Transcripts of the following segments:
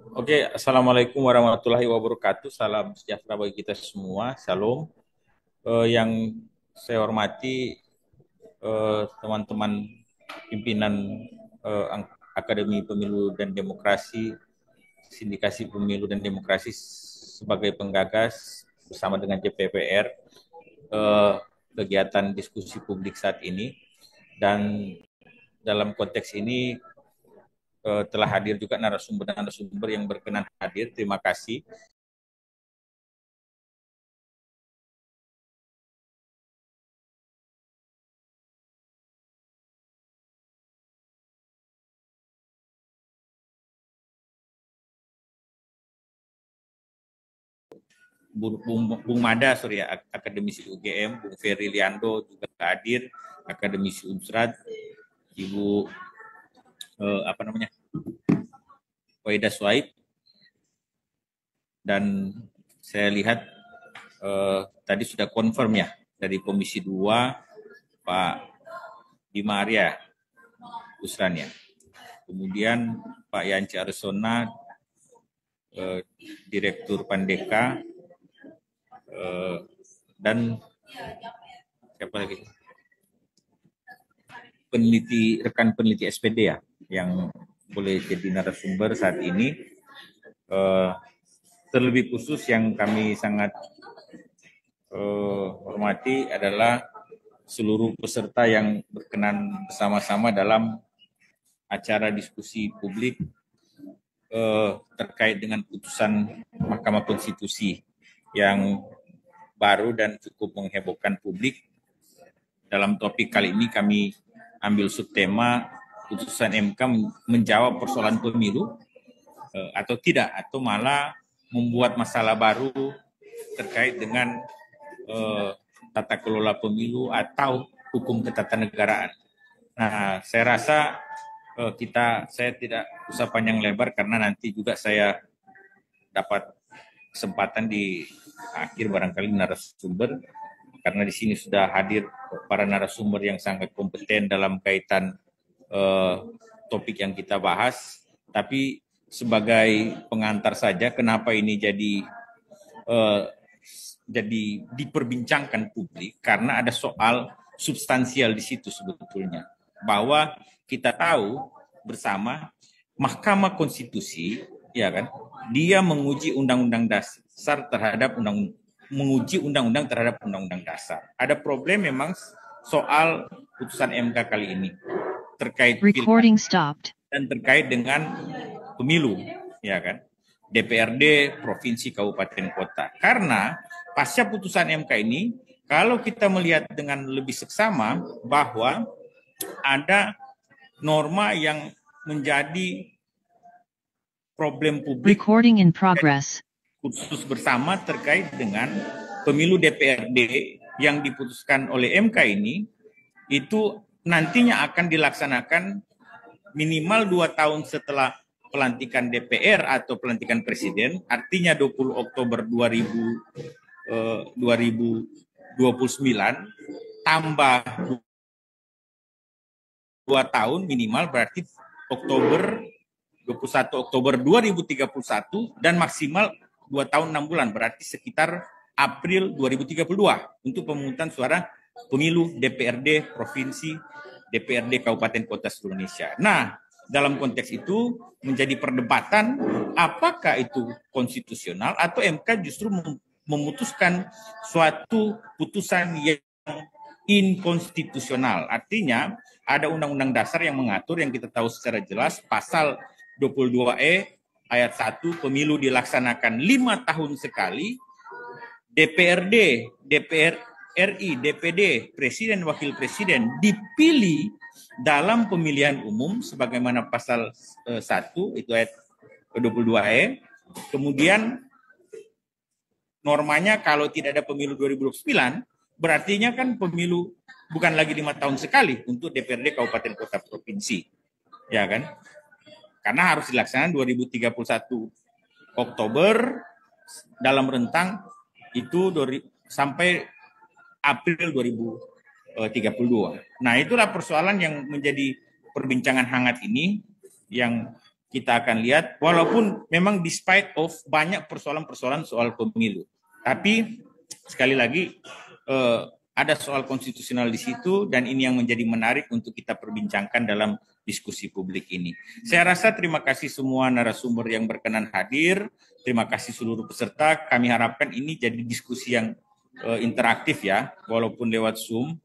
Oke, Assalamualaikum warahmatullahi wabarakatuh. Salam sejahtera bagi kita semua. Shalom. Yang saya hormati teman-teman pimpinan Akademi Pemilu dan Demokrasi, Sindikasi Pemilu dan Demokrasi sebagai penggagas bersama dengan JPPR kegiatan diskusi publik saat ini. Dan dalam konteks ini telah hadir juga narasumber-narasumber yang berkenan hadir. Terima kasih. Bung Mada, sorry ya, akademisi UGM, Bung Ferry Liando juga hadir, akademisi Unsrat, Ibu Waida Swaib, dan saya lihat tadi sudah confirm ya dari Komisi 2 Pak Bima Arya Usran ya. Kemudian Pak Yanci Arsona, Direktur Pandeka, dan siapa lagi? Rekan peneliti SPD ya, yang boleh jadi narasumber saat ini. Terlebih khusus yang kami sangat hormati adalah seluruh peserta yang berkenan bersama-sama dalam acara diskusi publik terkait dengan putusan Mahkamah Konstitusi yang baru dan cukup menghebohkan publik. Dalam topik kali ini kami ambil subtema putusan MK menjawab persoalan pemilu atau tidak, atau malah membuat masalah baru terkait dengan tata kelola pemilu atau hukum ketatanegaraan. Nah, saya rasa saya tidak usah panjang lebar karena nanti juga saya dapat kesempatan di akhir barangkali narasumber, karena di sini sudah hadir para narasumber yang sangat kompeten dalam kaitan topik yang kita bahas. Tapi sebagai pengantar saja, kenapa ini jadi diperbincangkan publik, karena ada soal substansial di situ sebetulnya, bahwa kita tahu bersama Mahkamah Konstitusi, ya kan, dia menguji undang-undang dasar terhadap undang-undang terhadap undang-undang dasar. Ada problem memang soal putusan MK kali ini terkait Recording stopped. dan terkait dengan pemilu, ya kan, DPRD, provinsi, kabupaten, kota. Karena pasca putusan MK ini, kalau kita melihat dengan lebih seksama bahwa ada norma yang menjadi problem publik Recording in progress. khusus bersama terkait dengan pemilu DPRD yang diputuskan oleh MK ini, itu nantinya akan dilaksanakan minimal 2 tahun setelah pelantikan DPR atau pelantikan presiden, artinya 20 Oktober 2029 tambah 2 tahun minimal, berarti 21 Oktober 2031, dan maksimal 2 tahun 6 bulan, berarti sekitar April 2032 untuk pemungutan suara pemilu DPRD provinsi, DPRD kabupaten kota seluruh Indonesia. Nah, dalam konteks itu menjadi perdebatan apakah itu konstitusional atau MK justru memutuskan suatu putusan yang inkonstitusional. Artinya ada undang-undang dasar yang mengatur, yang kita tahu secara jelas, pasal 22E ayat 1, pemilu dilaksanakan 5 tahun sekali, DPRD, DPR RI, DPD, Presiden, Wakil Presiden dipilih dalam pemilihan umum sebagaimana pasal 1, itu ayat 22E. Kemudian normanya kalau tidak ada pemilu 2029, berartinya kan pemilu bukan lagi 5 tahun sekali untuk DPRD kabupaten kota provinsi, ya kan? Karena harus dilaksanakan 2031 Oktober dalam rentang itu sampai April 2032. Nah, itulah persoalan yang menjadi perbincangan hangat ini, yang kita akan lihat, walaupun memang despite of banyak persoalan-persoalan soal pemilu, tapi sekali lagi ada soal konstitusional di situ, dan ini yang menjadi menarik untuk kita perbincangkan dalam diskusi publik ini. Saya rasa terima kasih semua narasumber yang berkenan hadir, terima kasih seluruh peserta. Kami harapkan ini jadi diskusi yang interaktif ya, walaupun lewat Zoom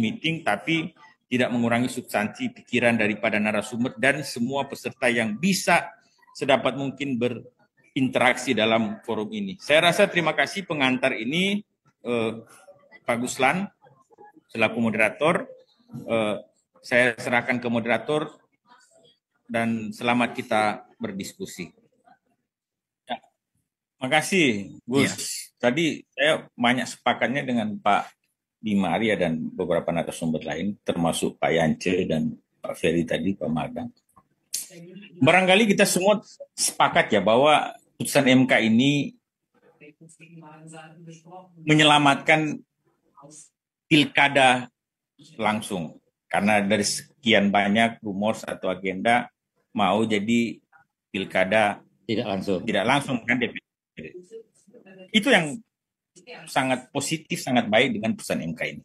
meeting, tapi tidak mengurangi substansi pikiran daripada narasumber dan semua peserta yang bisa sedapat mungkin berinteraksi dalam forum ini. Saya rasa terima kasih pengantar ini, Pak Guslan, selaku moderator. Saya serahkan ke moderator dan selamat kita berdiskusi. Ya, makasih, Gus. Ya. Tadi saya banyak sepakatnya dengan Pak Bima Arya dan beberapa narasumber lain, termasuk Pak Yance dan Pak Ferry tadi, Pak Magang. Barangkali kita semua sepakat ya bahwa putusan MK ini menyelamatkan pilkada langsung. Karena dari sekian banyak rumor atau agenda mau jadi pilkada tidak langsung kan DPR. Itu yang sangat positif, sangat baik dengan putusan MK ini.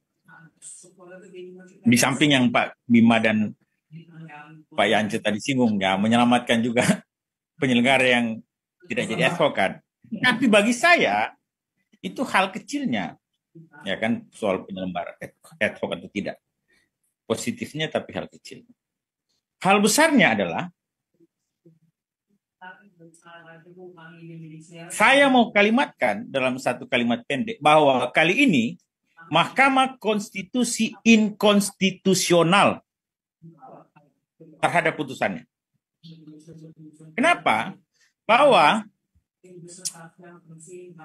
Di samping yang Pak Bima dan Pak Yance tadi singgung, ya menyelamatkan juga penyelenggara yang tidak jadi advokat. Tapi bagi saya itu hal kecilnya, ya kan, soal penyelenggara advokat atau tidak. Positifnya tapi hal kecil. Hal besarnya adalah saya mau kalimatkan dalam satu kalimat pendek bahwa kali ini Mahkamah Konstitusi inkonstitusional terhadap putusannya. Kenapa? Bahwa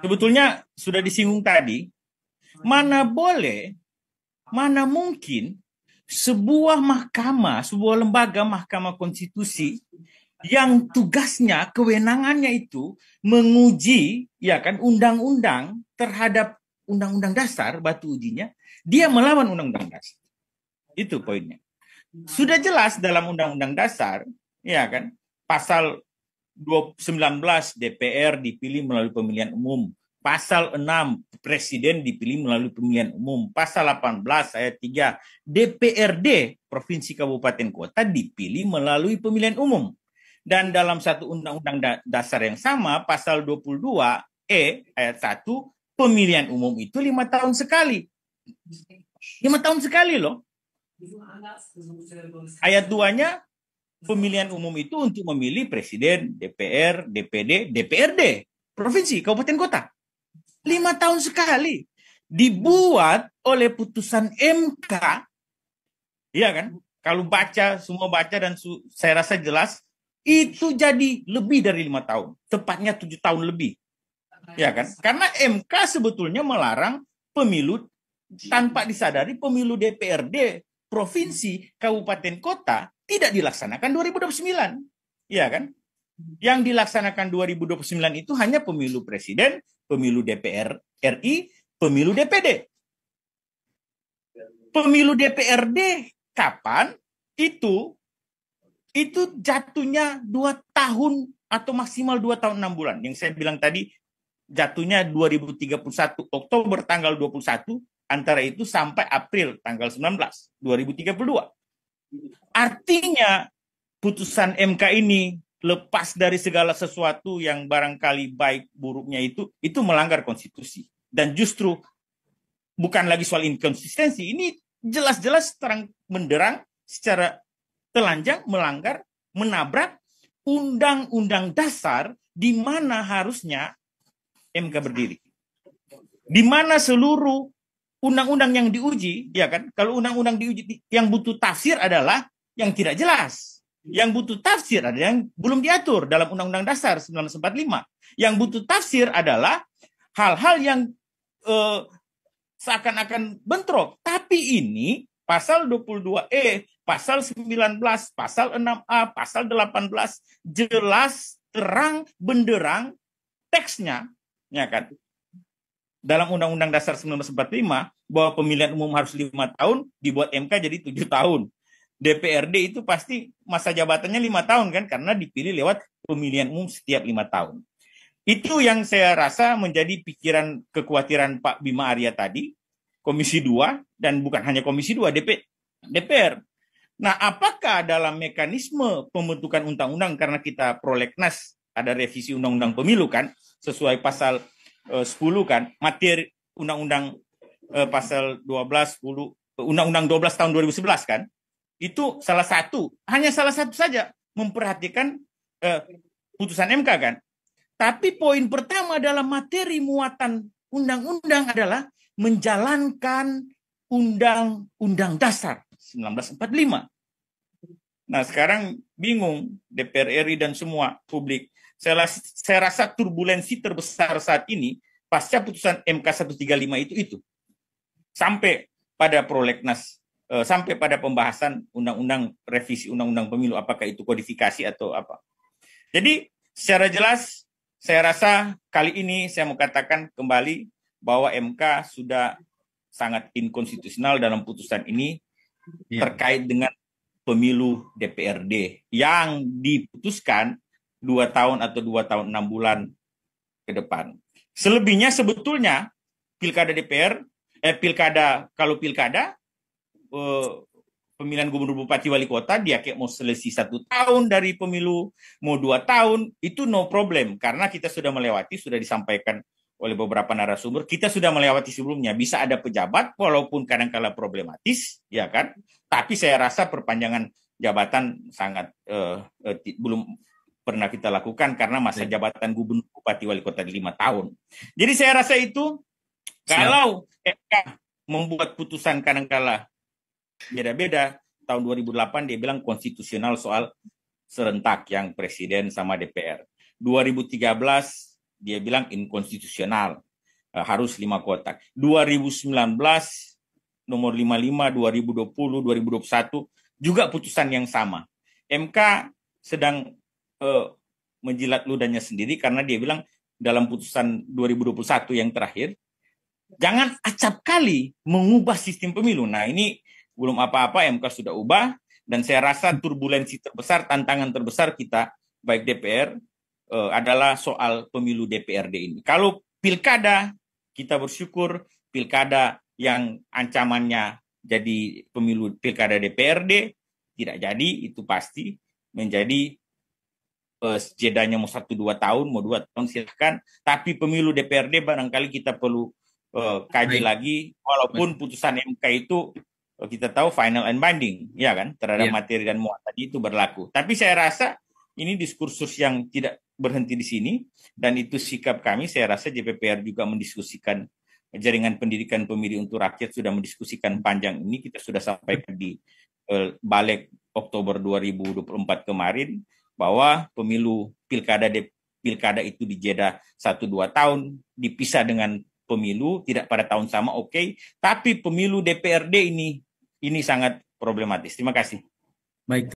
sebetulnya sudah disinggung tadi, mana boleh, mana mungkin sebuah mahkamah, sebuah lembaga Mahkamah Konstitusi yang tugasnya, kewenangannya itu menguji, ya kan, undang-undang terhadap undang-undang dasar, batu ujinya, dia melawan undang-undang dasar. Itu poinnya. Sudah jelas dalam undang-undang dasar, ya kan, pasal 19 DPR dipilih melalui pemilihan umum, pasal 6 presiden dipilih melalui pemilihan umum, pasal 18 ayat 3 DPRD provinsi kabupaten kota dipilih melalui pemilihan umum. Dan dalam satu undang-undang dasar yang sama, pasal 22E ayat 1, pemilihan umum itu 5 tahun sekali. 5 tahun sekali loh. Ayat 2-nya, pemilihan umum itu untuk memilih presiden, DPR, DPD, DPRD, provinsi, kabupaten kota. 5 tahun sekali. Dibuat oleh putusan MK. Iya kan? Kalau baca, semua baca dan saya rasa jelas, itu jadi lebih dari 5 tahun. Tepatnya 7 tahun lebih. Ya kan? Karena MK sebetulnya melarang pemilu tanpa disadari, pemilu DPRD, provinsi, kabupaten kota tidak dilaksanakan 2029. Ya kan? Yang dilaksanakan 2029 itu hanya pemilu presiden, pemilu DPR RI, pemilu DPD. Pemilu DPRD kapan? Itu jatuhnya 2 tahun atau maksimal 2 tahun 6 bulan. Yang saya bilang tadi jatuhnya 2031 Oktober tanggal 21, antara itu sampai April tanggal 19 2032. Artinya putusan MK ini lepas dari segala sesuatu yang barangkali baik buruknya itu melanggar konstitusi. Dan justru bukan lagi soal inkonsistensi, ini jelas-jelas terang benderang secara telanjang melanggar, menabrak undang-undang dasar di mana harusnya MK berdiri. Di mana seluruh undang-undang yang diuji, ya kan? Kalau undang-undang diuji yang butuh tafsir adalah yang tidak jelas. Yang butuh tafsir ada yang belum diatur dalam Undang-Undang Dasar 1945. Yang butuh tafsir adalah hal-hal yang seakan-akan bentrok. Tapi ini pasal 22E, pasal 19, pasal 6A, pasal 18 jelas terang benderang teksnya, ya kan? Dalam Undang-Undang Dasar 1945 bahwa pemilihan umum harus 5 tahun, dibuat MK jadi 7 tahun. DPRD itu pasti masa jabatannya 5 tahun kan, karena dipilih lewat pemilihan umum setiap 5 tahun. Itu yang saya rasa menjadi pikiran kekhawatiran Pak Bima Arya tadi, Komisi 2, dan bukan hanya Komisi 2, DPR. Nah, apakah dalam mekanisme pembentukan undang-undang, karena kita prolegnas ada revisi undang-undang pemilu kan, sesuai pasal 10 kan, materi undang-undang pasal 12, 10, undang-undang 12 tahun 2011 kan, itu hanya salah satu saja memperhatikan putusan MK kan. Tapi poin pertama dalam materi muatan undang-undang adalah menjalankan Undang-Undang Dasar 1945. Nah, sekarang bingung DPR RI dan semua publik. Saya rasa turbulensi terbesar saat ini pasca putusan MK 135 itu. Sampai pada prolegnas, sampai pada pembahasan undang-undang revisi undang-undang pemilu, apakah itu kodifikasi atau apa. Jadi secara jelas saya rasa kali ini saya mau katakan kembali bahwa MK sudah sangat inkonstitusional dalam putusan ini terkait dengan pemilu DPRD yang diputuskan 2 tahun atau 2 tahun 6 bulan ke depan. Selebihnya sebetulnya pilkada DPR, kalau pilkada pemilihan gubernur, bupati, wali kota, dia kayak mau selesai 1 tahun dari pemilu, mau 2 tahun, itu no problem. Karena kita sudah melewati, sudah disampaikan oleh beberapa narasumber, kita sudah melewati sebelumnya. Bisa ada pejabat, walaupun kadang-kala problematis, ya kan? Tapi saya rasa perpanjangan jabatan sangat belum pernah kita lakukan, karena masa jabatan gubernur, bupati, wali kota 5 tahun. Jadi saya rasa itu, kalau MK membuat putusan kadang-kala beda-beda, tahun 2008 dia bilang konstitusional soal serentak yang presiden sama DPR. 2013 dia bilang inkonstitusional, harus 5 kotak. 2019 nomor 55, 2020, 2021 juga putusan yang sama. MK sedang menjilat ludahnya sendiri, karena dia bilang dalam putusan 2021 yang terakhir, jangan acap kali mengubah sistem pemilu. Nah, ini belum apa-apa, MK sudah ubah, dan saya rasa turbulensi terbesar, tantangan terbesar kita, baik DPR, adalah soal pemilu DPRD ini. Kalau pilkada, kita bersyukur pilkada yang ancamannya jadi pemilu pilkada DPRD, tidak jadi, itu pasti menjadi jedanya mau 1-2 tahun, mau 2 tahun silahkan, tapi pemilu DPRD barangkali kita perlu kaji lagi, walaupun putusan MK itu kita tahu final and binding, ya kan, terhadap materi dan muat tadi itu berlaku. Tapi saya rasa ini diskursus yang tidak berhenti di sini, dan itu sikap kami. Saya rasa JPPR juga mendiskusikan, Jaringan Pendidikan Pemilih untuk Rakyat sudah mendiskusikan panjang ini. Kita sudah sampaikan di Balik Oktober 2024 kemarin, bahwa pemilu pilkada itu dijeda 1-2 tahun, dipisah dengan pemilu tidak pada tahun sama, oke. Tapi pemilu DPRD ini sangat problematis. Terima kasih. Baik.